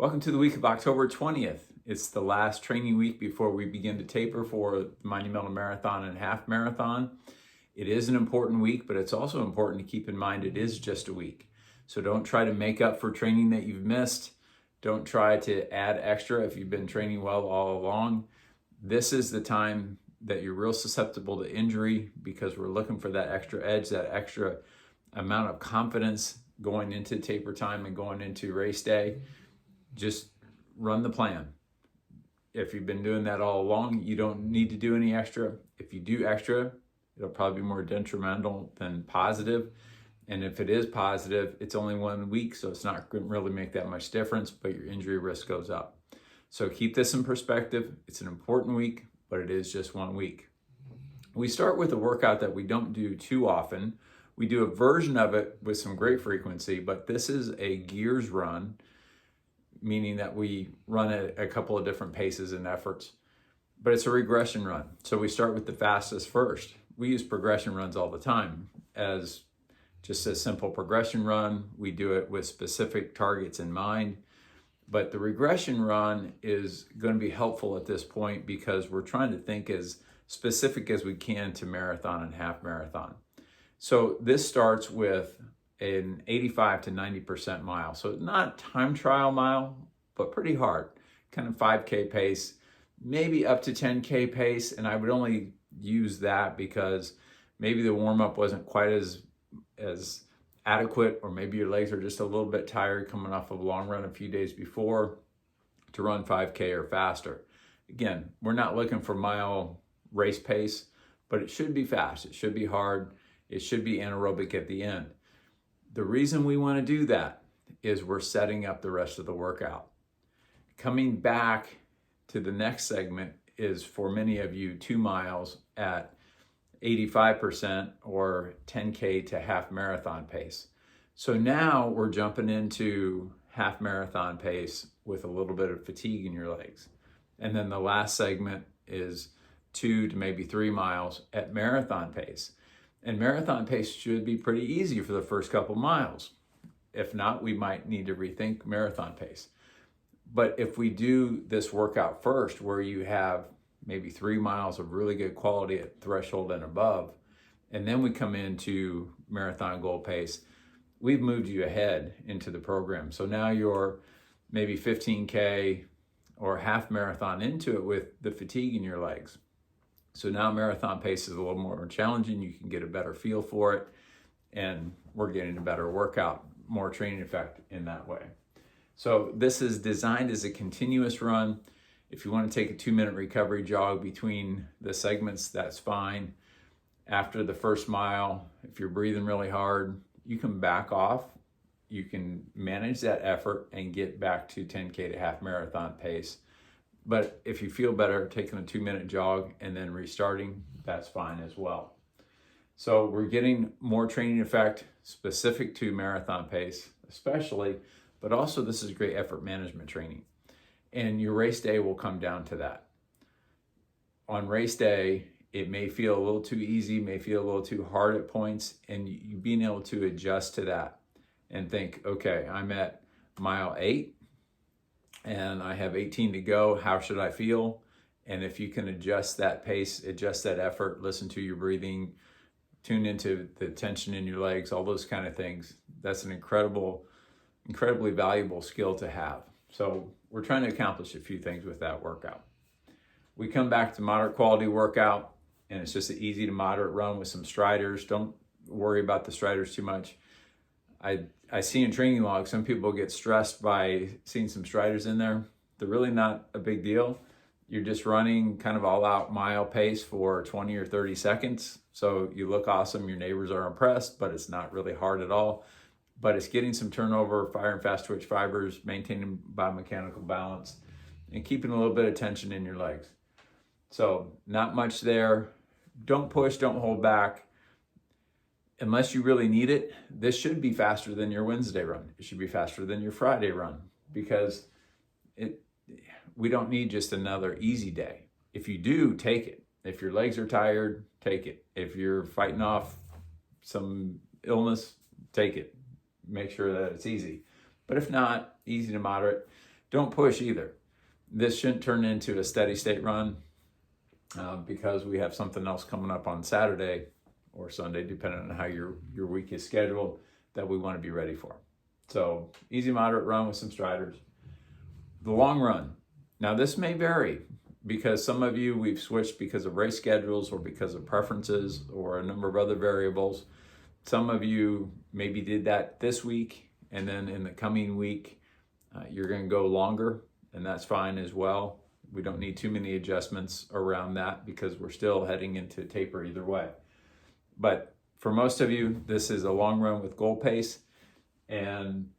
Welcome to the week of October 20th. It's the last training week before we begin to taper for the Monumental Marathon and Half Marathon. It is an important week, but it's also important to keep in mind it is just a week. So don't try to make up for training that you've missed. Don't try to add extra if you've been training well all along. This is the time that you're real susceptible to injury because we're looking for that extra edge, that extra amount of confidence going into taper time and going into race day. Just run the plan. If you've been doing that all along, you don't need to do any extra. If you do extra, it'll probably be more detrimental than positive. And if it is positive, it's only 1 week, so it's not going to really make that much difference, but your injury risk goes up. So keep this in perspective. It's an important week, but it is just 1 week. We start with a workout that we don't do too often. We do a version of it with some great frequency, but this is a gears run, meaning that we run at a couple of different paces and efforts, but it's a regression run. So we start with the fastest first. We use progression runs all the time as just a simple progression run. We do it with specific targets in mind, but the regression run is going to be helpful at this point because we're trying to think as specific as we can to marathon and half marathon. So this starts with an 85 to 90% mile. So not time trial mile, but pretty hard, kind of 5K pace, maybe up to 10K pace. And I would only use that because maybe the warm up wasn't quite as adequate, or maybe your legs are just a little bit tired coming off of a long run a few days before to run 5K or faster. Again, we're not looking for mile race pace, but it should be fast. It should be hard. It should be anaerobic at the end. The reason we want to do that is we're setting up the rest of the workout. Coming back to the next segment is, for many of you, 2 miles at 85% or 10K to half marathon pace. So now we're jumping into half marathon pace with a little bit of fatigue in your legs. And then the last segment is 2 to maybe 3 miles at marathon pace. And marathon pace should be pretty easy for the first couple miles. If not, we might need to rethink marathon pace. But if we do this workout first, where you have maybe 3 miles of really good quality at threshold and above, and then we come into marathon goal pace, we've moved you ahead into the program. So now you're maybe 15K or half marathon into it with the fatigue in your legs. So now marathon pace is a little more challenging. You can get a better feel for it, and we're getting a better workout, more training effect in that way. So this is designed as a continuous run. If you want to take a 2-minute recovery jog between the segments, that's fine. After the first mile, if you're breathing really hard, you can back off. You can manage that effort and get back to 10K to half marathon pace. But if you feel better taking a 2-minute jog and then restarting, that's fine as well. So we're getting more training effect specific to marathon pace, especially, but also this is great effort management training. And your race day will come down to that. On race day, it may feel a little too easy, may feel a little too hard at points, and you being able to adjust to that and think, okay, I'm at mile 8, and I have 18 to go. How should I feel? And if you can adjust that pace, adjust that effort, listen to your breathing, tune into the tension in your legs, all those kind of things, that's an incredibly valuable skill to have. So we're trying to accomplish a few things with that workout. We come back to moderate quality workout, and it's just an easy to moderate run with some striders. Don't worry about the striders too much. I see in training logs, some people get stressed by seeing some striders in there. They're really not a big deal. You're just running kind of all out mile pace for 20 or 30 seconds. So you look awesome, your neighbors are impressed, but it's not really hard at all. But it's getting some turnover, fire and fast twitch fibers, maintaining biomechanical balance, and keeping a little bit of tension in your legs. So not much there. Don't push, don't hold back. Unless you really need it, this should be faster than your Wednesday run. It should be faster than your Friday run, because we don't need just another easy day. If you do, take it. If your legs are tired, take it. If you're fighting off some illness, take it. Make sure that it's easy. But if not, easy to moderate. don't push either. This shouldn't turn into a steady state run because we have something else coming up on Saturday or Sunday, depending on how your week is scheduled, that we want to be ready for. So easy, moderate run with some striders. The long run. Now this may vary because some of you we've switched because of race schedules or because of preferences or a number of other variables. Some of you maybe did that this week, and then in the coming week, you're going to go longer, and that's fine as well. We don't need too many adjustments around that because we're still heading into taper either way. But for most of you, this is a long run with goal pace, and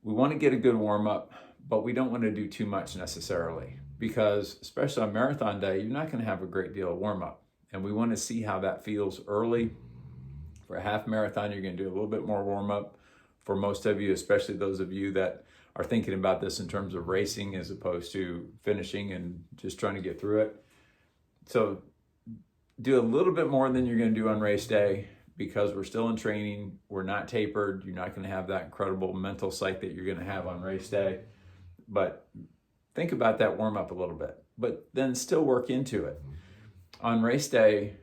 we want to get a good warm up, but we don't want to do too much necessarily because especially on marathon day, you're not going to have a great deal of warm up, and we want to see how that feels early. For a half marathon, you're going to do a little bit more warm up. For most of you, especially those of you that are thinking about this in terms of racing as opposed to finishing and just trying to get through it. So do a little bit more than you're going to do on race day because we're still in training. We're not tapered. You're not going to have that incredible mental psych that you're going to have on race day. But think about that warm up a little bit, but then still work into it. On race day,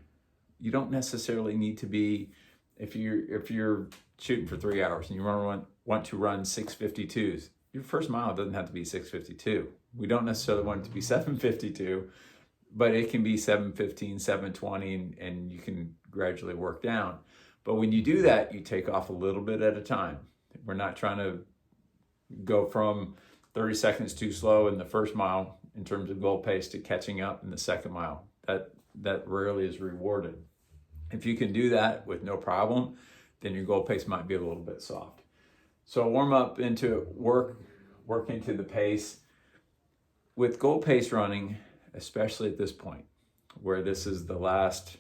you don't necessarily need to be, if you're shooting for 3 hours and you want to run 6:52s, your first mile doesn't have to be 6:52. We don't necessarily want it to be 7:52, but it can be 7:15, 7:20, and you can gradually work down. But when you do that, you take off a little bit at a time. We're not trying to go from 30 seconds too slow in the first mile in terms of goal pace to catching up in the second mile. That rarely is rewarded. If you can do that with no problem, then your goal pace might be a little bit soft. So warm up into it, work into the pace. With goal pace running, especially at this point, where this is the last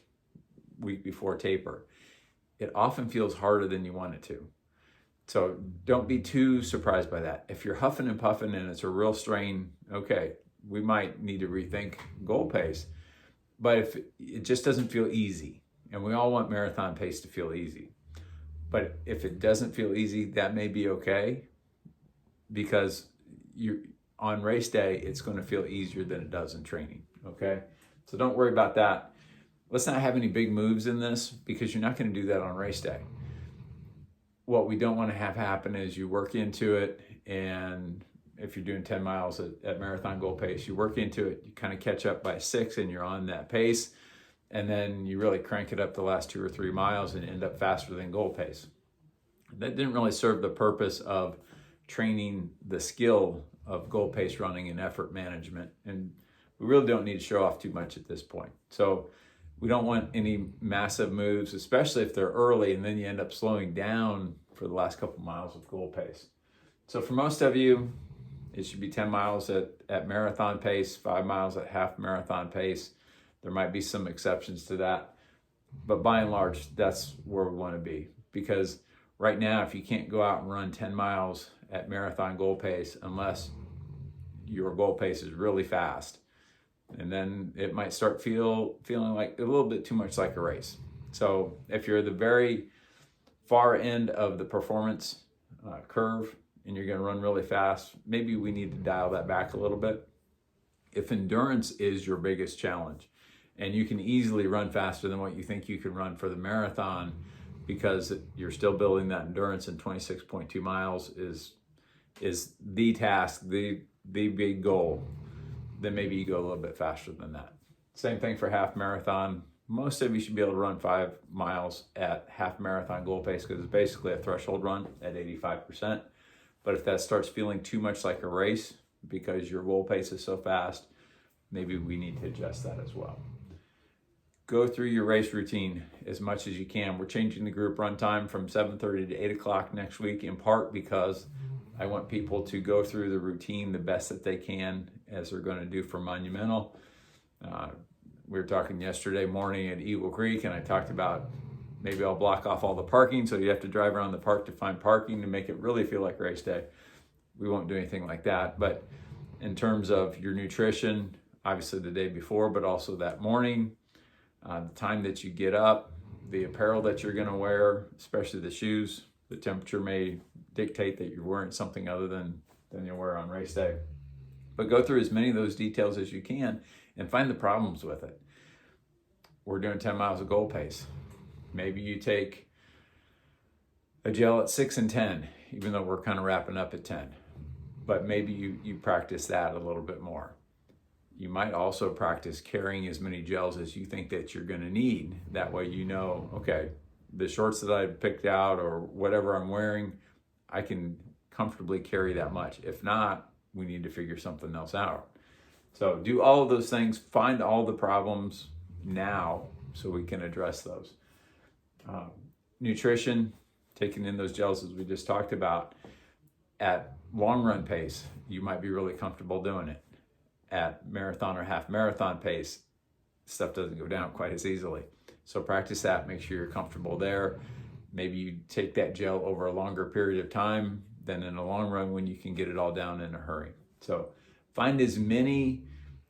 week before taper, it often feels harder than you want it to. So don't be too surprised by that. If you're huffing and puffing and it's a real strain, okay, we might need to rethink goal pace. But if it just doesn't feel easy, and we all want marathon pace to feel easy, but if it doesn't feel easy, that may be okay because on race day, it's going to feel easier than it does in training, okay? So don't worry about that. Let's not have any big moves in this because you're not going to do that on race day. What we don't want to have happen is you work into it, and if you're doing 10 miles at marathon goal pace, you work into it, you kind of catch up by 6 and you're on that pace, and then you really crank it up the last 2 or 3 miles and end up faster than goal pace. That didn't really serve the purpose of training the skill of goal pace running and effort management, and we really don't need to show off too much at this point. So we don't want any massive moves, especially if they're early and then you end up slowing down for the last couple miles of goal pace. So for most of you, it should be 10 miles at marathon pace, 5 miles at half marathon pace. There might be some exceptions to that, but by and large, that's where we want to be. Because right now, if you can't go out and run 10 miles at marathon goal pace unless your goal pace is really fast, and then it might start feeling like a little bit too much like a race. So if you're at the very far end of the performance curve and you're going to run really fast, maybe we need to dial that back a little bit. If endurance is your biggest challenge and you can easily run faster than what you think you can run for the marathon because you're still building that endurance, and 26.2 miles is the task, the big goal, then maybe you go a little bit faster than that. Same thing for half marathon. Most of you should be able to run 5 miles at half marathon goal pace because it's basically a threshold run at 85%. But if that starts feeling too much like a race because your goal pace is so fast, maybe we need to adjust that as well. Go through your race routine as much as you can. We're changing the group run time from 7:30 to 8 o'clock next week, in part because I want people to go through the routine the best that they can as they're going to do for Monumental. We were talking yesterday morning at Eagle Creek, and I talked about maybe I'll block off all the parking so you have to drive around the park to find parking to make it really feel like race day. We won't do anything like that. But in terms of your nutrition, obviously the day before, but also that morning, the time that you get up, the apparel that you're going to wear, especially the shoes. The temperature may dictate that you're wearing something other than you'll wear on race day. But go through as many of those details as you can and find the problems with it. We're doing 10 miles of goal pace. Maybe you take a gel at 6 and 10, even though we're kind of wrapping up at 10. But maybe you practice that a little bit more. You might also practice carrying as many gels as you think that you're going to need. That way you know, okay, the shorts that I picked out or whatever I'm wearing, I can comfortably carry that much. If not, we need to figure something else out. So do all of those things, find all the problems now so we can address those. Nutrition, taking in those gels as we just talked about. At long run pace, you might be really comfortable doing it. At marathon or half marathon pace, stuff doesn't go down quite as easily. So practice that, make sure you're comfortable there. Maybe you take that gel over a longer period of time than in the long run when you can get it all down in a hurry. So find as many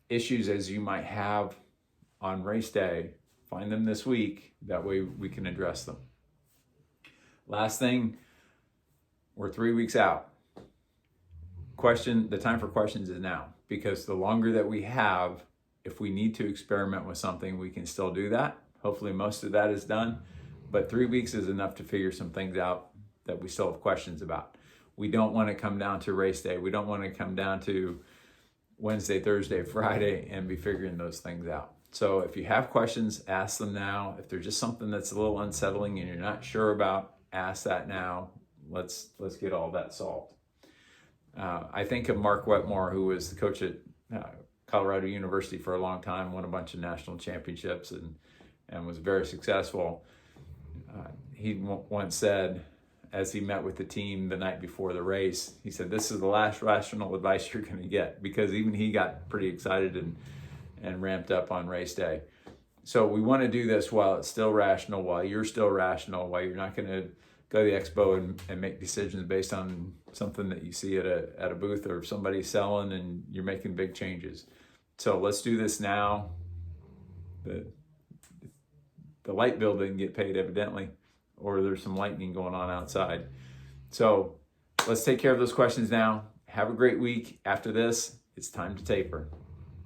issues as you might have on race day, find them this week, that way we can address them. Last thing, we're 3 weeks out. The time for questions is now, because the longer that we have, if we need to experiment with something, we can still do that. Hopefully most of that is done, but 3 weeks is enough to figure some things out that we still have questions about. We don't want to come down to race day. We don't want to come down to Wednesday, Thursday, Friday and be figuring those things out. So if you have questions, ask them now. If there's just something that's a little unsettling and you're not sure about, ask that now. Let's get all that solved. I think of Mark Wetmore, who was the coach at Colorado University for a long time, won a bunch of national championships and was very successful. He once said, as he met with the team the night before the race, he said, "This is the last rational advice you're going to get," because even he got pretty excited and ramped up on race day. So we want to do this while it's still rational, while you're still rational, while you're not going to go to the expo and make decisions based on something that you see at a booth or somebody selling and you're making big changes. So let's do this now. The light bill didn't get paid evidently, or there's some lightning going on outside. So let's take care of those questions now. Have a great week. After this, it's time to taper.